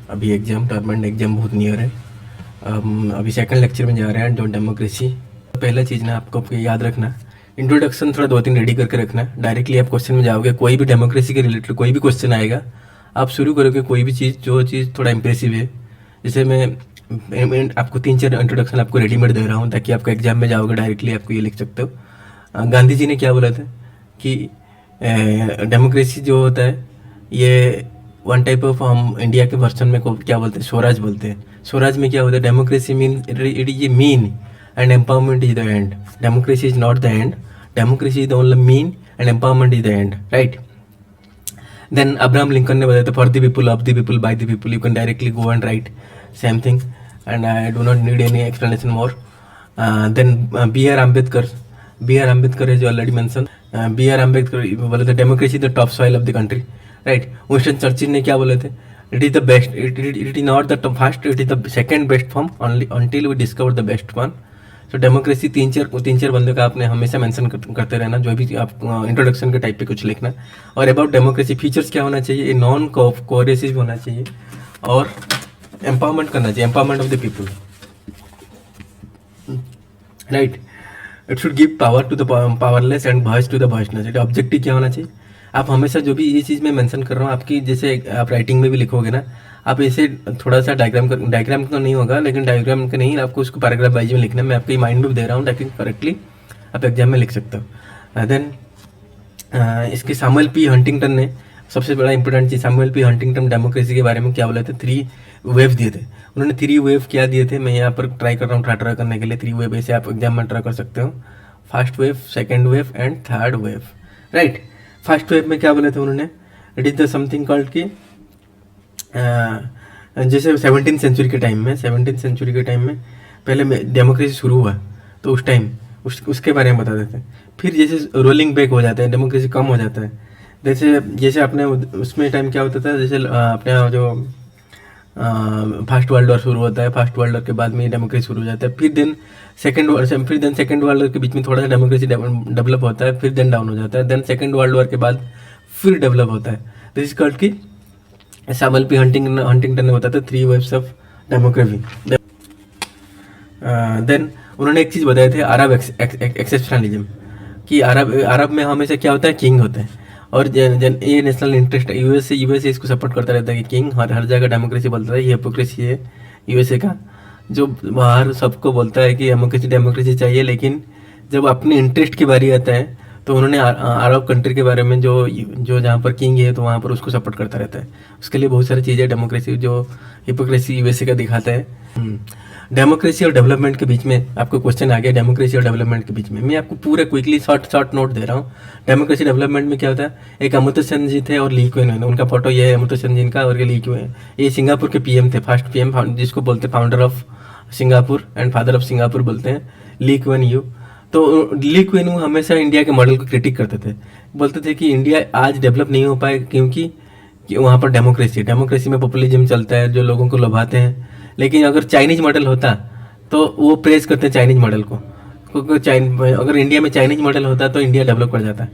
अभी exam term and exam बहुत near है। अभी सेकंड लेक्चर में जा रहे हैं, जो डेमोक्रेसी। पहला चीज़ ना आपको याद रखना, इंट्रोडक्शन थोड़ा 2-3 रेडी करके रखना। डायरेक्टली आप क्वेश्चन में जाओगे, कोई भी डेमोक्रेसी के रिलेटेड कोई भी क्वेश्चन आएगा, आप शुरू करोगे कोई भी चीज़, जो चीज़ थोड़ा इंप्रेसिव है। जैसे मैं आपको 3-4 इंट्रोडक्शन आपको रेडीमेड दे रहा हूँ, ताकि आपको एग्जाम में जाओगे डायरेक्टली आपको ये लिख सकते हो। गांधी जी ने क्या बोला था कि डेमोक्रेसी जो होता है ये वन टाइप ऑफ, हम इंडिया के वर्जन में को क्या बोलते हैं, स्वराज बोलते हैं। स्वराज में क्या होता है, democracy mean it is a mean and empowerment is the end. Democracy is not the end, democracy is the only mean and empowerment is the end, right. Then Abraham Lincoln ने बताया था, for the people, of the people, by the people. You can directly go and write same thing, and I do not need any explanation more. Then B R Ambedkar is already mentioned. B R Ambedkar बोले थे, democracy the top soil of the country, right. Winston Churchill ने क्या बोले थे, it is the best, it is not the first, it is the second best form only until we discover the best one. So democracy तीन चार बंदों का आपने हमेशा मेंशन करते रहना, जो भी आप इंट्रोडक्शन के टाइप पे कुछ लिखना। और अबाउट डेमोक्रेसी फीचर्स क्या होना चाहिए, नॉन कोएसिव होना चाहिए और एम्पावरमेंट करना चाहिए, empowerment of the people, right. It should give power to the powerless and voice to the voiceless. It objective क्या होना चाहिए, आप हमेशा जो भी ये चीज़ मैं मेंशन कर रहा हूँ आपकी, जैसे आप राइटिंग में भी लिखोगे ना, आप ऐसे थोड़ा सा डायग्राम तो नहीं होगा, लेकिन डायग्राम का नहीं, आपको उसको पैराग्राफ वाइज में लिखना। मैं आपके माइंड में भी दे रहा हूँ ताकि करेक्टली आप एग्जाम में लिख सकते हो। देन इसके सैमुअल पी हंटिंगटन ने, सबसे बड़ा इंपॉर्टेंट चीज़, सैमुअल पी हंटिंगटन डेमोक्रेसी के बारे में क्या बोले थे, 3 वेव दिए थे उन्होंने। 3 वेव क्या दिए थे, मैं यहाँ पर ट्राई कर रहा हूँ ट्राई करने के लिए। 3 वेव ऐसे आप एग्जाम में ट्राई कर सकते हो, first wave, second wave and third wave, right. First wave में क्या बोले थे उन्होंने, it is the something called कि जैसे 17th सेंचुरी के टाइम में पहले डेमोक्रेसी शुरू हुआ, तो उस टाइम उसके बारे में बता देते हैं। फिर जैसे रोलिंग बैक हो जाता है, डेमोक्रेसी कम हो जाता है। जैसे अपने उसमें टाइम क्या होता था, जैसे अपने जो फर्स्ट वर्ल्ड वॉर शुरू होता है, फर्स्ट वर्ल्ड वॉर के बाद में डेमोक्रेसी शुरू हो जाता है। फिर देन सेकंड वर्ल्ड वॉर के बीच में थोड़ा सा डेमोक्रेसी डेवलप होता है, फिर देन डाउन हो जाता है। देन सेकंड वर्ल्ड वॉर के बाद फिर डेवलप होता है। दिस इज कॉल्ड कि सैमुअल पी हंटिंगटन ने बताया था 3 वेव्स ऑफ डेमोक्रेसी। देन उन्होंने एक चीज़ बताए थे, अरब एक्सेप्शनलिज्म, कि अरब में हमेशा क्या होता है, किंग होता है। और ये नेशनल इंटरेस्ट, यूएसए इसको सपोर्ट करता रहता है कि किंग हर जगह डेमोक्रेसी बोलता है। ये हिपोक्रेसी है यूएसए का, जो बाहर सबको बोलता है कि डेमोक्रेसी चाहिए, लेकिन जब अपने इंटरेस्ट की बारी आता है तो उन्होंने अरब कंट्री के बारे में जो जहाँ पर किंग है तो वहाँ पर उसको सपोर्ट करता रहता है। उसके लिए बहुत सारी चीज़ें डेमोक्रेसी, जो हिपोक्रेसी यूएसए का दिखाता है। डेमोक्रेसी और डेवलपमेंट के बीच में आपको क्वेश्चन आ गया, डेमोक्रेसी और डेवलपमेंट के बीच में मैं आपको पूरा क्विकली शॉर्ट नोट दे रहा हूँ। डेमोक्रेसी डेवलपमेंट में क्या होता है, एक अमर्त्य सेन जी थे और ली क्विन हुई, उनका फोटो ये है, अमर्त्य सेन जी का और ली क्विन। ये सिंगापुर के पीएम थे, फर्स्ट पीएम, जिसको बोलते हैं founder of Singapore and father of Singapore बोलते हैं, ली क्विन यू। तो ली क्विन यू हमेशा इंडिया के मॉडल को क्रिटिक करते थे, बोलते थे कि इंडिया आज डेवलप नहीं हो पाए क्योंकि वहाँ पर डेमोक्रेसी में पॉपुलिज्म चलता है, जो लोगों को लुभाते हैं। लेकिन अगर चाइनीज मॉडल होता तो वो प्रेज करते हैं चाइनीज मॉडल को, क्योंकि अगर इंडिया में चाइनीज मॉडल होता तो इंडिया डेवलप कर जाता।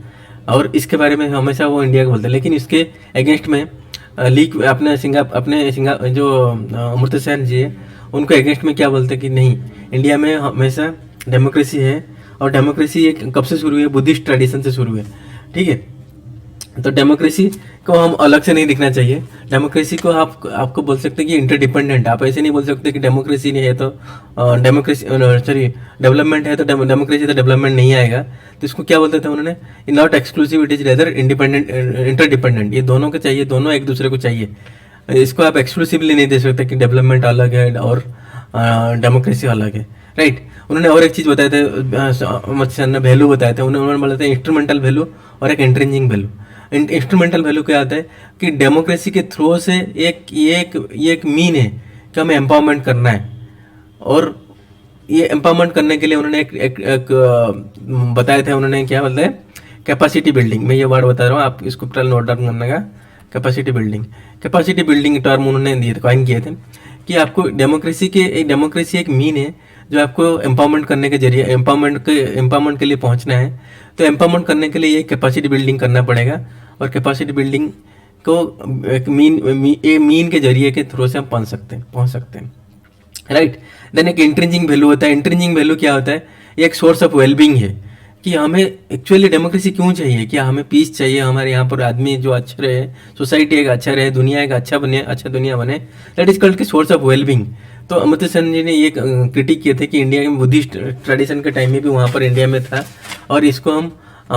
और इसके बारे में हमेशा वो इंडिया को बोलते हैं। लेकिन इसके अगेंस्ट में अपने जो अमर्त्य सेन जी है, उनको अगेंस्ट में क्या बोलते हैं कि नहीं, इंडिया में हमेशा डेमोक्रेसी है, और डेमोक्रेसी एक कब से शुरू हुई, बुद्धिस्ट ट्रेडिशन से शुरू है, ठीक है। तो डेमोक्रेसी को हम अलग से नहीं दिखना चाहिए। डेमोक्रेसी को आपको बोल सकते हैं कि इंटरडिपेंडेंट। आप ऐसे नहीं बोल सकते कि डेमोक्रेसी नहीं है तो डेवलपमेंट है तो डेमोक्रेसी तो डेवलपमेंट नहीं आएगा। तो इसको क्या बोलते थे उन्होंने, not exclusive, it is rather independent, interdependent. ये दोनों को चाहिए, दोनों एक दूसरे को चाहिए। इसको आप एक्सक्लूसिवली नहीं दे सकते कि डेवलपमेंट अलग है और डेमोक्रेसी अलग है, राइट। उन्होंने और एक चीज़ बताया था, वैल्यू बताया था उन्होंने बोला था इंस्ट्रूमेंटल वैल्यू और एक इंट्रिंसिक वैल्यू। इंस्ट्रूमेंटल वैल्यू क्या आता है कि डेमोक्रेसी के थ्रू से एक मीन है कि हमें एम्पावरमेंट करना है, और ये एम्पावरमेंट करने के लिए उन्होंने एक बताया था, उन्होंने क्या बोलते हैं, कैपेसिटी बिल्डिंग। मैं ये वर्ड बता रहा हूँ, आप इसको टर्न नोट डाउन करने का। कैपेसिटी बिल्डिंग टर्म उन्होंने दिए थे, कॉइन किए थे कि आपको डेमोक्रेसी एक मीन है जो आपको एम्पावरमेंट करने के जरिए एम्पावरमेंट के लिए पहुंचना है। तो एम्पावरमेंट करने के लिए ये कैपेसिटी बिल्डिंग करना पड़ेगा, और कैपेसिटी बिल्डिंग को एक मीन के जरिए के थ्रू से हम पहुंच सकते हैं, राइट। देन एक इंट्रिंसिक वैल्यू होता है। इंट्रिंसिक वैल्यू क्या होता है? ये एक सोर्स ऑफ वेलबींग है कि हमें एक्चुअली डेमोक्रेसी क्यों चाहिए, क्या हमें पीस चाहिए, हमारे यहाँ पर आदमी जो अच्छा रहे, सोसाइटी एक अच्छा रहे, दुनिया एक अच्छा दुनिया बने, दैट इज कॉल्ड की सोर्स ऑफ वेलबींग। तो अमर्त्य सेन जी ने ये क्रिटिक किए थे कि इंडिया में बुद्धिस्ट ट्रेडिशन के टाइम में भी वहाँ पर इंडिया में था, और इसको हम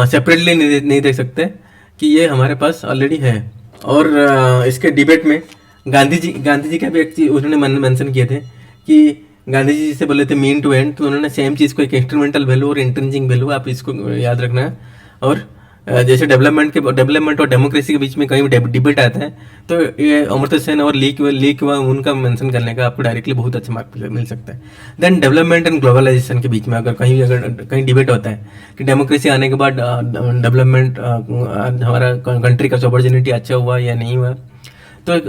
सेपरेटली नहीं देख सकते कि ये हमारे पास ऑलरेडी है। और इसके डिबेट में गांधी जी का भी एक चीज उन्होंने मेंशन किए थे कि गांधी जी से बोले थे मीन टू एंड, तो उन्होंने सेम चीज़ को एक इंस्ट्रूमेंटल वैल्यू और इंट्रिंसिक वैल्यू, आप इसको याद रखना है। और जैसे डेवलपमेंट और डेमोक्रेसी के बीच में कहीं डिबेट आता है, तो ये अमर्त्य सेन और लीक हुआ उनका मेंशन करने का आपको डायरेक्टली बहुत अच्छा मार्क मिल सकता है। देन डेवलपमेंट एंड ग्लोबलाइजेशन के बीच में अगर कहीं डिबेट होता है कि डेमोक्रेसी आने के बाद डेवलपमेंट हमारा कंट्री का अपॉर्चुनिटी अच्छा हुआ या नहीं हुआ, तो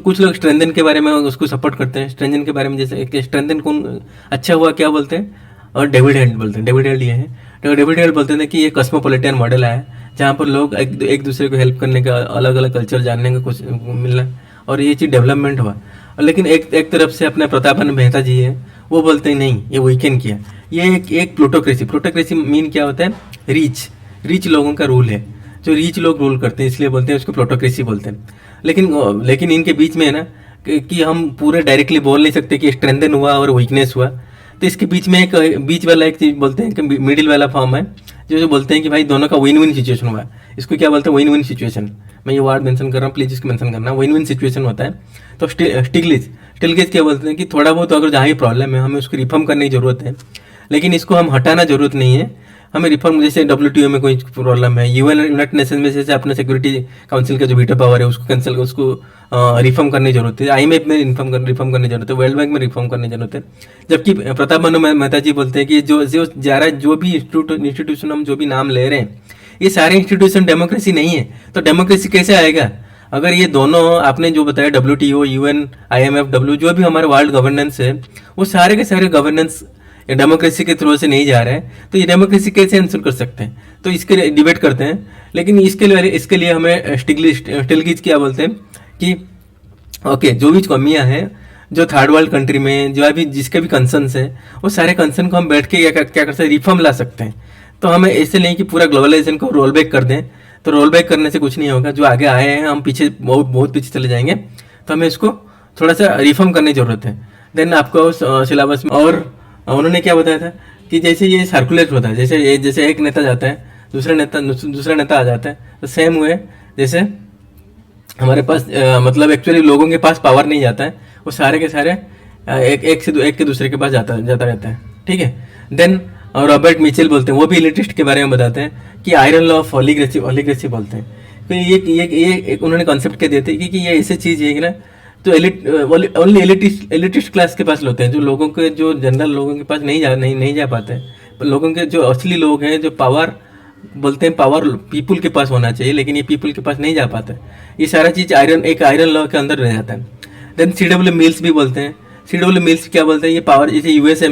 कुछ लोग स्ट्रेंथन के बारे में उसको सपोर्ट करते हैं। स्ट्रेंथन के बारे में जैसे एक स्ट्रेंथन कौन अच्छा हुआ क्या बोलते हैं, और डेविड हेल्ड बोलते हैं। डेविड हेल्ड ये है, तो डेविड हेल्ड बोलते हैं कि ये कॉस्मोपॉलिटन मॉडल है जहाँ पर लोग एक दूसरे को हेल्प करने का, अलग अलग कल्चर जानने का कुछ मिलना, और ये चीज़ डेवलपमेंट हुआ। लेकिन एक तरफ से अपने प्रतापन मेहता जी है, वो बोलते हैं नहीं ये वीकेंड किया। ये एक प्लूटोक्रेसी मीन क्या होता है? रिच लोगों का रूल है, जो रिच लोग रूल करते हैं, इसलिए बोलते हैं उसको प्लूटोक्रेसी बोलते हैं। लेकिन इनके बीच में है ना कि हम पूरे डायरेक्टली बोल नहीं सकते कि स्ट्रेंथन हुआ और वीकनेस हुआ, तो इसके बीच में एक बीच वाला एक चीज बोलते हैं कि मिडिल वाला फॉर्म है, जो बोलते हैं कि भाई दोनों का विन विन सिचुएशन हुआ। इसको क्या बोलते हैं? Win win situation. मैं ये वर्ड मेंशन कर रहा हूँ, प्लीज इसको मेंशन करना। विन विन सिचुएशन होता है। तो स्टिग्लिच क्या बोलते हैं कि थोड़ा बहुत अगर जहाँ ही प्रॉब्लम है हमें उसको रिफॉर्म करने की जरूरत है, लेकिन इसको हम हटाना जरूरत नहीं है, हमें रिफॉर्म। जैसे WTO में कोई प्रॉब्लम है, यूनाइटेड नेशन में जैसे अपने सिक्योरिटी काउंसिल का जो वीटो पावर है उसको रिफॉर्म करने की जरूरत है, IMF में रिफॉर्म करने की जरूरत है, वर्ल्ड बैंक में रिफॉर्म करने की जरूरत है। जबकि प्रताप मेहता जी बोलते हैं कि जो भी इंस्टीट्यूशन हम जो भी नाम ले रहे हैं, ये सारे इंस्टीट्यूशन डेमोक्रेसी नहीं है, तो डेमोक्रेसी कैसे आएगा? अगर ये दोनों आपने जो बताया WTO, UN, IMF, जो भी हमारे वर्ल्ड गवर्नेंस है, वो सारे के सारे गवर्नेंस डेमोक्रेसी के थ्रू से नहीं जा रहा है, तो ये डेमोक्रेसी कैसे आंसर कर सकते हैं? तो इसके लिए डिबेट करते हैं। लेकिन इसके लिए हमें स्टिग्लिच क्या बोलते हैं कि ओके, जो भी कमियां हैं जो थर्ड वर्ल्ड कंट्री में जो अभी जिसके भी कंसर्न्स है, वो सारे कंसर्न को हम बैठ के क्या कर सकते हैं? रिफॉर्म ला सकते हैं। तो हमें ऐसे नहीं कि पूरा ग्लोबलाइजेशन को रोल बैक कर दें, तो रोल बैक करने से कुछ नहीं होगा। जो आगे आए हैं हम पीछे बहुत पीछे चले जाएंगे, तो हमें इसको थोड़ा सा रिफॉर्म करने की जरूरत है। देन आपको सिलेबस में और उन्होंने क्या बताया था कि जैसे ये सर्कुलेट होता है, जैसे एक नेता जाता है, दूसरा नेता आ जाता है, तो सेम हुए जैसे हमारे पास मतलब एक्चुअली लोगों के पास पावर नहीं जाता है, वो सारे के सारे एक के दूसरे के पास जाता रहता है, ठीक है। देन रॉबर्ट मिचेल बोलते हैं, वो भी इलिटिस्ट के बारे में बताते हैं कि आयरन लॉ ऑफ ओलिग्रेसी बोलते हैं। तो ये उन्होंने कॉन्सेप्ट क्या देते हैं कि ये ऐसी चीज़ है कि ना, तो ओनली एलिटिस्ट क्लास के पास होते हैं, जो लोगों के जो जनरल लोगों के पास नहीं जा पाते हैं। लोगों के जो असली लोग हैं, जो पावर बोलते हैं, पावर पीपुल के पास होना चाहिए, लेकिन ये पीपुल के पास नहीं जा पाता है। ये सारा चीज़ आयरन लॉ के अंदर रह जाता है। देन CW मिल्स भी बोलते हैं। CW मिल्स क्या बोलते हैं? ये पावर जैसे यूएसए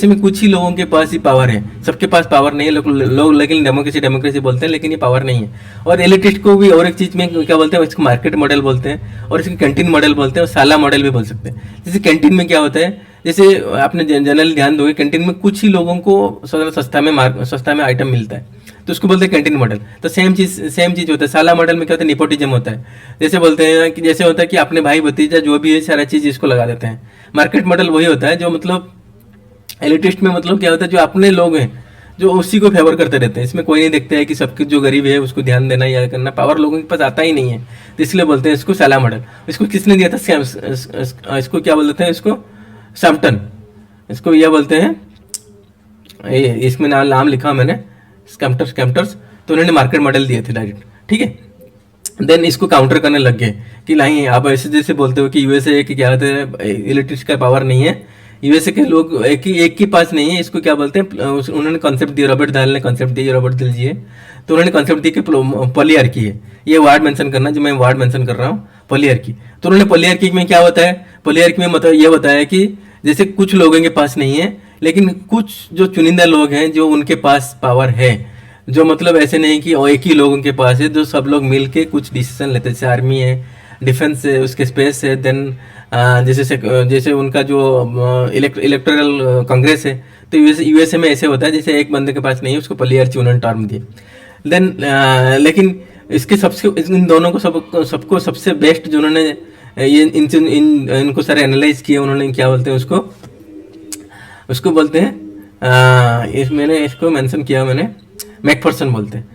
में कुछ ही लोगों के पास ही पावर है, सबके पास पावर नहीं है। लोग लेकिन डेमोक्रेसी बोलते हैं, लेकिन ये पावर नहीं है। और एलिटिस्ट को भी और एक चीज़ में क्या बोलते हैं? इसको मार्केट मॉडल बोलते हैं, और इसको कैंटीन मॉडल बोलते हैं, और साला मॉडल भी बोल सकते हैं। जैसे कैंटीन में क्या होता है, जैसे आपने जनरल ध्यान दोगे, कैंटीन में कुछ ही लोगों को सस्ता में आइटम मिलता है, तो उसको बोलते हैं कैंटीन मॉडल। तो सेम चीज होता है। साला मॉडल में क्या होता है? निपोटिज्म होता है। जैसे बोलते हैं कि जैसे होता है कि अपने भाई भतीजा जो भी है सारा चीज इसको लगा देते हैं। मार्केट मॉडल वही होता है जो मतलब एलिटिस्ट में मतलब क्या होता है, जो अपने लोग हैं जो उसी को फेवर करते रहते हैं। इसमें कोई नहीं देखता है कि सबके जो गरीब है उसको ध्यान देना या करना, पावर लोगों के पास आता ही नहीं है, तो इसलिए बोलते हैं इसको साला मॉडल। इसको किसने दिया था? इसको क्या बोलते हैं? इसको सैम्पटन, इसको यह बोलते हैं, इसमें नाम लिखा मैंने, स्कैम्टर्स। तो उन्होंने मार्केट मॉडल दिए थे डायरेक्ट, ठीक है। देन इसको काउंटर करने लग गए कि नहीं, आप ऐसे जैसे बोलते हो कि यूएसए की क्या होता है, इलेक्ट्रिक का पावर नहीं है, यूएसए के लोग एक के पास नहीं है, इसको क्या बोलते हैं? उन्होंने कॉन्सेप्ट दिया, रॉबर्ट दाल ने कॉन्सेप्ट दिया, रॉबर्ट दिल जी है, तो उन्होंने कॉन्सेप्ट दिया कि पॉलीआर्की है। ये वर्ड मेंशन करना, जो मैं वर्ड मेंशन कर रहा हूँ, पॉलीआर्की। तो उन्होंने पॉलीआर्की में क्या होता है? पॉलीआर्की में मतलब ये बताया कि जैसे कुछ लोगों के पास नहीं है, लेकिन कुछ जो चुनिंदा लोग हैं जो उनके पास पावर है, जो मतलब ऐसे नहीं कि एक ही लोगों के पास है, जो सब लोग मिल के कुछ डिसीजन लेते हैं, जैसे आर्मी है, डिफेंस है, उसके स्पेस है, देन जैसे उनका जो इलेक्टोरल कांग्रेस है, तो यूएसए में ऐसे होता है जैसे एक बंदे के पास नहीं है, उसको पलियार्ची उन्होंने टर्म दिए। देन लेकिन इसके सबसे इन दोनों को सबको सबसे बेस्ट जो उन्होंने ये इनको सारे एनालाइज किए उन्होंने, क्या बोलते हैं उसको, उसको बोलते हैं मैंने इसको मेंशन किया, मैंने मैकफर्सन बोलते हैं,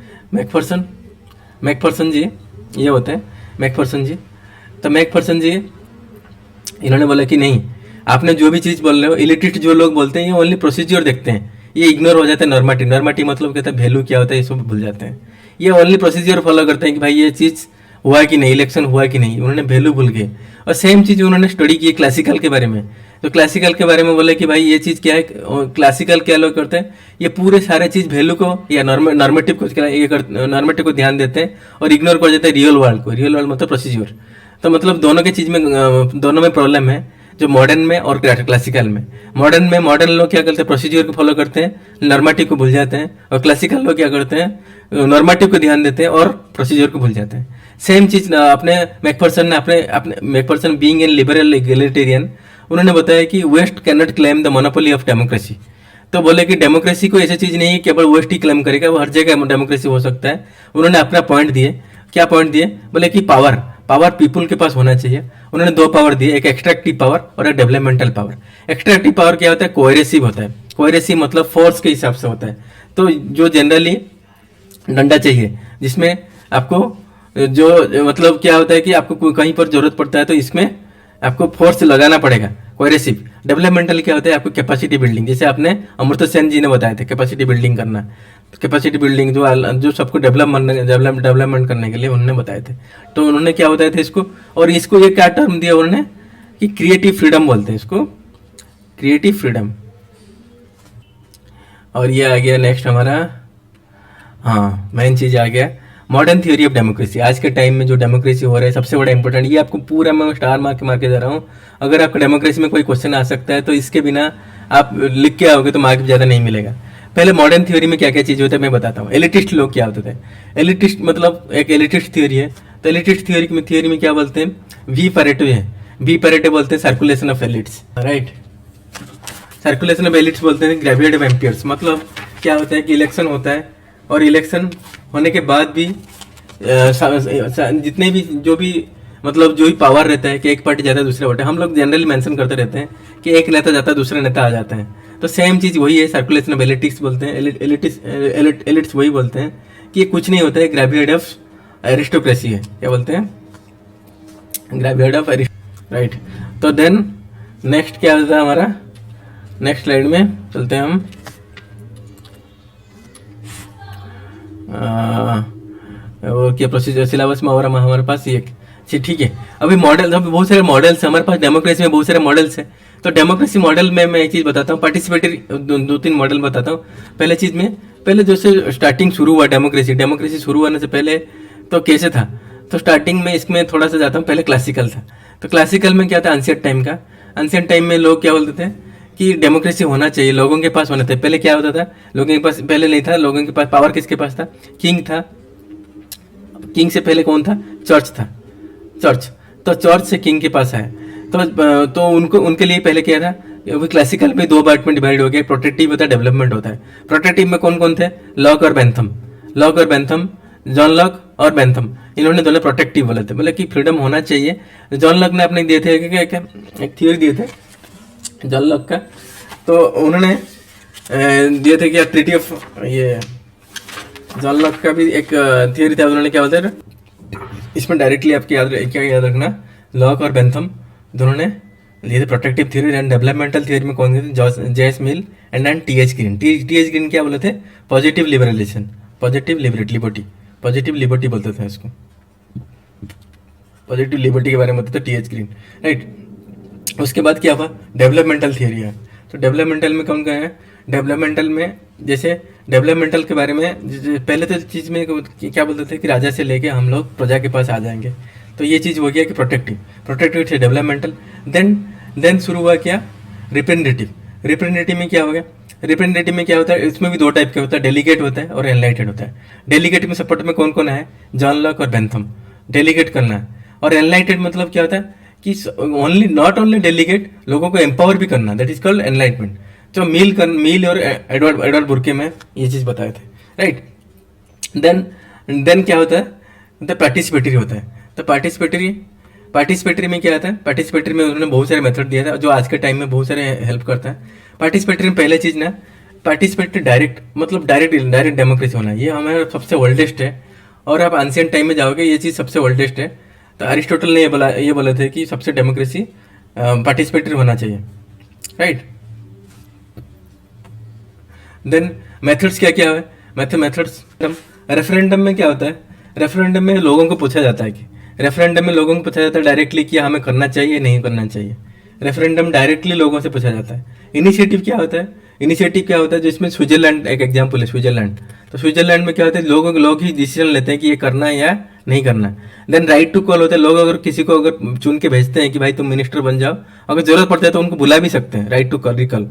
मैकफर्सन जी ये होते हैं मैकफर्सन जी। तो मैकफर्सन जी इन्होंने बोला कि नहीं, आपने जो भी चीज़ बोल रहे हो, इलिटिस्ट जो लोग बोलते हैं ये ओनली प्रोसीजर देखते हैं, ये इग्नोर हो जाता है नॉर्मेटिव। नॉर्मेटिव मतलब कहता है वैल्यू क्या होता है, ये सब भूल जाते हैं। ये ओनली प्रोसीजर फॉलो करते हैं कि भाई ये चीज़ हुआ कि नहीं, इलेक्शन हुआ कि नहीं, उन्होंने वैल्यू भूल गए। और सेम चीज़ उन्होंने स्टडी की क्लासिकल के बारे में, तो क्लासिकल के बारे में बोले कि भाई ये चीज़ क्या है, क्लासिकल क्या लोग करते हैं, ये पूरे सारे चीज़ वैल्यू को या नॉर्मेटिव को नॉर्मेटिव को ध्यान देते हैं और इग्नोर कर देते हैं रियल वर्ल्ड को। रियल वर्ल्ड मतलब प्रोसीजर। तो मतलब दोनों के चीज़ में दोनों में प्रॉब्लम है, जो मॉडर्न में और क्लासिकल में। मॉडर्न लोग क्या करते हैं, प्रोसीजर को फॉलो करते हैं, नॉर्मेटिव को भूल जाते हैं, और क्लासिकल लोग क्या करते हैं, नॉर्मेटिव को ध्यान देते हैं और प्रोसीजर को भूल जाते हैं। सेम चीज़ अपने मैकफर्सन ने अपने Macpherson being an liberal egalitarian, उन्होंने बताया कि west can not claim the monopoly of democracy. तो बोले कि डेमोक्रेसी को ऐसी चीज़ नहीं है केवल वेस्ट ही क्लेम करेगा, वो हर जगह डेमोक्रेसी हो सकता है। उन्होंने अपना पॉइंट दिए, क्या पॉइंट दिए, बोले कि पावर पीपुल के पास होना चाहिए। उन्होंने दो पावर दिए, एक एक्सट्रैक्टिव पावर और एक डेवलपमेंटल पावर। एक्सट्रैक्टिव पावर क्या होता है, कोएरेसिव होता है। कोएरेसिव मतलब फोर्स के हिसाब से होता है। तो जो जनरली डंडा चाहिए, जिसमें आपको जो मतलब क्या होता है कि आपको कहीं पर जरूरत पड़ता है तो इसमें आपको फोर्स लगाना पड़ेगा, कोएरेसिव। डेवलपमेंटल क्या होता है, आपको कैपेसिटी बिल्डिंग, जैसे आपने अमृता सेन जी ने बताया था कैपेसिटी बिल्डिंग करना। कैपेसिटी बिल्डिंग जो सबको डेवलपमेंट करने के लिए उन्होंने बताए थे। तो उन्होंने क्या बताया था इसको, और इसको ये क्या टर्म दिया उन्होंने कि क्रिएटिव फ्रीडम बोलते हैं इसको, क्रिएटिव फ्रीडम। और ये आ गया नेक्स्ट हमारा, हाँ मेन चीज़ आ गया मॉडर्न थ्योरी ऑफ डेमोक्रेसी। आज के टाइम में जो डेमोक्रेसी हो रहा है सबसे बड़ा इंपॉर्टेंट, ये आपको पूरा मैं स्टार मार के दे रहा हूँ। अगर आपको डेमोक्रेसी में कोई क्वेश्चन आ सकता है तो इसके बिना आप लिख के आओगे तो मार्क ज़्यादा नहीं मिलेगा। पहले मॉडर्न थ्योरी में क्या क्या चीज़ होता है मैं बताता हूँ। एलिटिस्ट लोग क्या होते थे, एलिटिस्ट मतलब एक एलिटिस्ट थ्योरी है। तो एलिटिस्ट थ्योरी में क्या बोलते हैं, वी पैरेटो है, वी पैरेटो बोलते हैं circulation of elites, right. Circulation of elites बोलते हैं ग्रेविटी ऑफ एम्पियर्स। मतलब क्या होता है कि इलेक्शन होता है और इलेक्शन होने के बाद भी जितने भी जो भी पावर रहता है कि एक पार्टी जाता है दूसरे पार्टी, हम लोग जनरली मेंशन करते रहते हैं कि एक नेता जाता है दूसरे नेता आ जाते हैं। तो सेम चीज़ वही है, सर्कुलेशन ऑफ एलिटिक्स बोलते हैं, एलिट्स वही बोलते हैं कि ये कुछ नहीं होता है, ग्रेविटी ऑफ एरिस्टोक्रेसी है। क्या बोलते हैं, ग्रेविटी ऑफ राइट। तो देन नेक्स्ट क्या होता है हमारा, नेक्स्ट स्लाइड में चलते हैं हम। और क्या प्रोसीजर सिलेबस में और हमारे पास ये ठीक है। अभी मॉडल, अभी बहुत सारे मॉडल्स हैं हमारे पास, डेमोक्रेसी में बहुत सारे मॉडल्स हैं। तो डेमोक्रेसी मॉडल में मैं एक चीज़ बताता हूँ, पार्टिसिपेटरी दो तीन मॉडल बताता हूँ। पहले चीज़ में, पहले जैसे स्टार्टिंग शुरू हुआ डेमोक्रेसी शुरू होने से पहले तो कैसे था, तो स्टार्टिंग में इसमें थोड़ा सा जाता हूँ। पहले क्लासिकल था, तो क्लासिकल में क्या था, एंशिएंट टाइम का। एंशिएंट टाइम में लोग क्या बोलते थे कि डेमोक्रेसी होना चाहिए, लोगों के पास होना था। पहले क्या होता था, लोगों के पास पहले नहीं था, लोगों के पास पावर किसके पास था, किंग था। किंग से पहले कौन था, चर्च था, चर्च। तो चर्च से किंग के पास आया। तो उनके लिए पहले क्या था, वो क्लासिकल में दो पार्ट में डिवाइड हो गया, प्रोटेक्टिव होता है, डेवलपमेंट होता है। प्रोटेक्टिव में कौन कौन थे, लॉक और बेंथम, जॉन लॉक और बेंथम, इन्होंने दोनों प्रोटेक्टिव बोले थे, बोले कि फ्रीडम होना चाहिए। जॉन लॉक ने अपने दिए थे एक थ्योरी दिए थे जॉन लॉक का, तो उन्होंने दिए थे कि ट्रीटी ऑफ, ये जॉन लॉक का भी एक थ्योरी था। उन्होंने क्या बोलते हैं, इसमें डायरेक्टली आपके याद रखना, लॉक और बेंथम दोनों ने लिए थे protective theory. And developmental theory में कौन थे, JS mill and TH. Green. TH. Green क्या बोले थे, पॉजिटिव लिबरलेशन, पॉजिटिव लिबर्टी बोलते थे इसको, पॉजिटिव लिबर्टी के बारे में बताते थे टी.एच. Green, right. उसके बाद क्या हुआ, डेवलपमेंटल थ्योरी है। तो डेवलपमेंटल में कौन गए हैं, डेवलपमेंटल में जैसे डेवलपमेंटल के बारे में पहले तो चीज़ में क्या बोलते थे कि राजा से लेके हम लोग प्रजा के पास आ जाएंगे। तो ये चीज़ हो गया कि प्रोटेक्टिव थे डेवलपमेंटल। देन शुरू हुआ क्या, रिप्रेजेंटेटिव में क्या हो गया, रिप्रेजेंटेटिव में क्या होता है, इसमें भी दो टाइप के होता है, डेलीगेट होता है और एनलाइटेड होता है। डेलीगेट में सपोर्ट में कौन कौन है, जॉन लॉक और बेंथम, डेलीगेट करना है। और एनलाइटेड मतलब क्या होता है कि ओनली नॉट ओनली डेलीगेट, लोगों को एम्पावर भी करना, दैट इज कॉल्ड एनलाइटमेंट। जो मील और एडवर्ड एडवर्ड बुर्के में ये चीज़ बताए थे, राइट। देन क्या होता है, तो पार्टिसिपेटरी होता है। तो पार्टिसिपेटरी में क्या आता है, पार्टिसिपेटरी में उन्होंने बहुत सारे मेथड दिया था जो आज के टाइम में बहुत सारे हेल्प करता है। पार्टिसिपेटरी में पहले चीज़ ना, पार्टिसिपेटरी डायरेक्ट मतलब डायरेक्ट डेमोक्रेसी होना, ये हमारा सबसे ओल्डेस्ट है। और आप एंशिएंट टाइम में जाओगे ये चीज़ सबसे ओल्डेस्ट है। तो अरिस्टोटल ने ये बोले थे कि सबसे डेमोक्रेसी पार्टिसिपेटरी होना चाहिए, राइट। देन मेथड्स क्या क्या है, मेथड्स रेफरेंडम में क्या होता है, रेफरेंडम में लोगों को पूछा जाता है कि डायरेक्टली कि हमें करना चाहिए नहीं करना चाहिए। रेफरेंडम डायरेक्टली लोगों से पूछा जाता है। इनिशिएटिव क्या होता है, जिसमें स्विट्जरलैंड एक एग्जाम्पल है, स्विट्जरलैंड। तो स्विट्जरलैंड में क्या होता है, लोग ही डिसीजन लेते हैं कि ये करना है या नहीं करना। देन राइट टू कॉल होता है, लोग अगर किसी को अगर चुन के भेजते हैं कि भाई तुम मिनिस्टर बन जाओ, अगर जरूरत पड़ता है तो उनको बुला भी सकते हैं, right to call recall.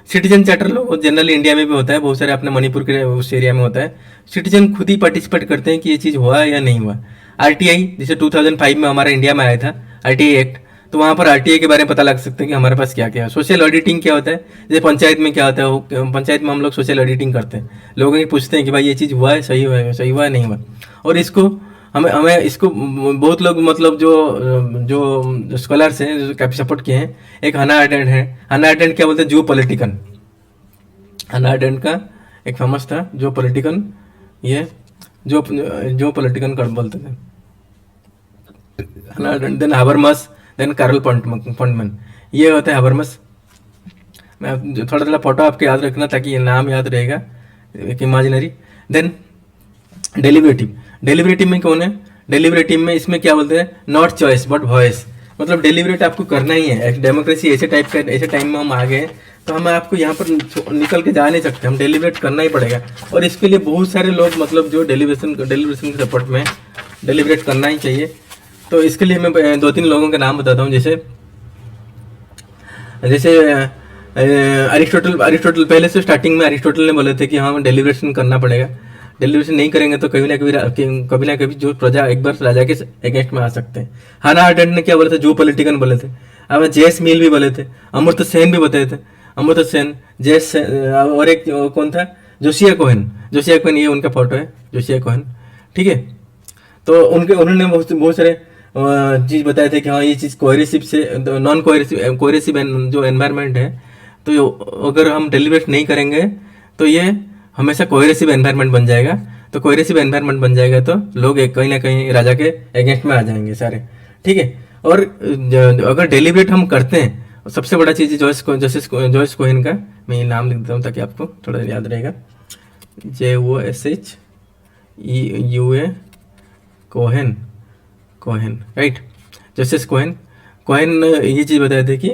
Citizen charter लोग जनरली इंडिया में भी होता है, बहुत सारे अपने मणिपुर के उस एरिया में होता है। सिटीजन खुद ही पार्टिसिपेट करते हैं कि ये चीज़ हुआ है या नहीं हुआ। आरटीआई जैसे 2005 में हमारा इंडिया में आया था आरटीआई एक्ट, तो वहाँ पर आरटीआई के बारे में पता लग सकता है कि हमारे पास क्या क्या है। सोशल ऑडिटिंग क्या होता है, जैसे पंचायत में क्या होता है, पंचायत में हम लोग सोशल ऑडिटिंग करते हैं, लोगों से पूछते हैं कि भाई ये चीज़ हुआ है, सही हुआ है नहीं हुआ। और इसको हमें इसको बहुत लोग मतलब जो स्कॉलर्स हैं जो काफ़ी सपोर्ट किए हैं। एक हना अरेंट है, हना अरेंट क्या बोलते हैं, जो पॉलिटिकन, हना अरेंट का एक फेमस था जो पॉलिटिकन, ये जो पॉलिटिकन कर बोलते थे हना अरेंट। देन हाबरमस, देन कार्ल फंडमैन, ये होता है हाबरमस। मैं थोड़ा फोटो आपके याद रखना ताकि ये नाम याद रहेगा, एक इमेजिनरी। देन डेलिबरेटिव में कौन है, डेलिबरेटिव में इसमें क्या बोलते हैं, नॉट चॉइस बट वॉइस, मतलब डेलिबरेट आपको करना ही है। डेमोक्रेसी ऐसे टाइम में हम आ गए तो हम आपको यहाँ पर निकल के जा नहीं सकते, हम डेलिबरेट करना ही पड़ेगा। और इसके लिए बहुत सारे लोग मतलब जो डेलिब्रेशन के सपोर्ट में डेलिबरेट करना ही चाहिए। तो इसके लिए मैं 2-3 लोगों के नाम बताता हूँ, जैसे अरिस्टोटल पहले से स्टार्टिंग में अरिस्टोटल ने बोले थे कि हाँ डेलिब्रेशन करना पड़ेगा, डेलिब्रेशन नहीं करेंगे तो कभी ना कभी जो प्रजा एक बार राजा के अगेंस्ट में आ सकते हैं। हाना अरेंट ने क्या बोले थे, जो पॉलिटिकन बोले थे। अब जेस मिल भी बोले थे, अमर्त्य सेन भी बताए थे, अमर्त्य सेन, और एक कौन था, जोसिया कोहेन, ये उनका फोटो है, जोसिया कोहेन, ठीक है। तो उन्होंने बहुत सारे चीज़ बताए थे कि हाँ ये चीज़ कोहेरेसिव से नॉन कोहेरेसिव जो एनवायरनमेंट है, तो अगर हम डेलिब्रेट नहीं करेंगे तो ये हमेशा कोहेरेसिव एनवायरनमेंट बन जाएगा। तो कोहेरेसिव एनवायरनमेंट बन जाएगा तो लोग कहीं ना कहीं राजा के अगेंस्ट में आ जाएंगे सारे, ठीक है। और अगर डेलिब्रेट हम करते हैं, सबसे बड़ा चीज़ जॉयस कोहेन का, मैं ये नाम लिख देता हूँ ताकि आपको थोड़ा याद रहेगा, JOSHUA Cohen, right. Joseph Cohen ये चीज़ बताए थे कि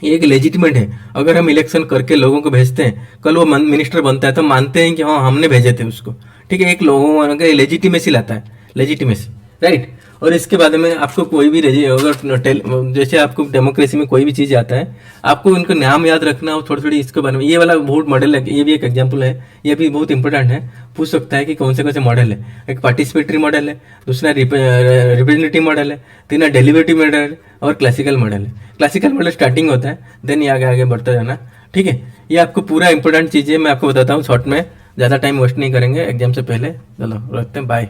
ये एक लेजिटिमेट है। अगर हम इलेक्शन करके लोगों को भेजते हैं, कल वो मिनिस्टर बनता है तो मानते हैं कि हाँ हमने भेजे थे उसको, ठीक है। एक लोगों का लेजिटिमेसी लाता है, लेजिटिमेसी, राइट। और इसके बाद में आपको कोई भी अगर जैसे आपको डेमोक्रेसी में कोई भी चीज़ आता है, आपको उनका नाम याद रखना और थोड़ी इसके बारे में। ये वाला बहुत मॉडल है, ये भी एक एग्जाम्पल है, ये भी बहुत इंपॉर्टेंट है, पूछ सकता है कि कौन से मॉडल है। एक पार्टिसिपेटरी मॉडल है, दूसरा रिप्रेजेंटेटिव मॉडल है, तीसरा डेलिबरेटिव मॉडल है और क्लासिकल मॉडल है। क्लासिकल मॉडल स्टार्टिंग होता है, देन ये आगे बढ़ता जाना, ठीक है। ये आपको पूरा इंपॉर्टेंट चीज़ें मैं आपको बताता हूँ शॉर्ट में, ज़्यादा टाइम वेस्ट नहीं करेंगे एग्जाम से पहले। चलो रखते हैं, बाय।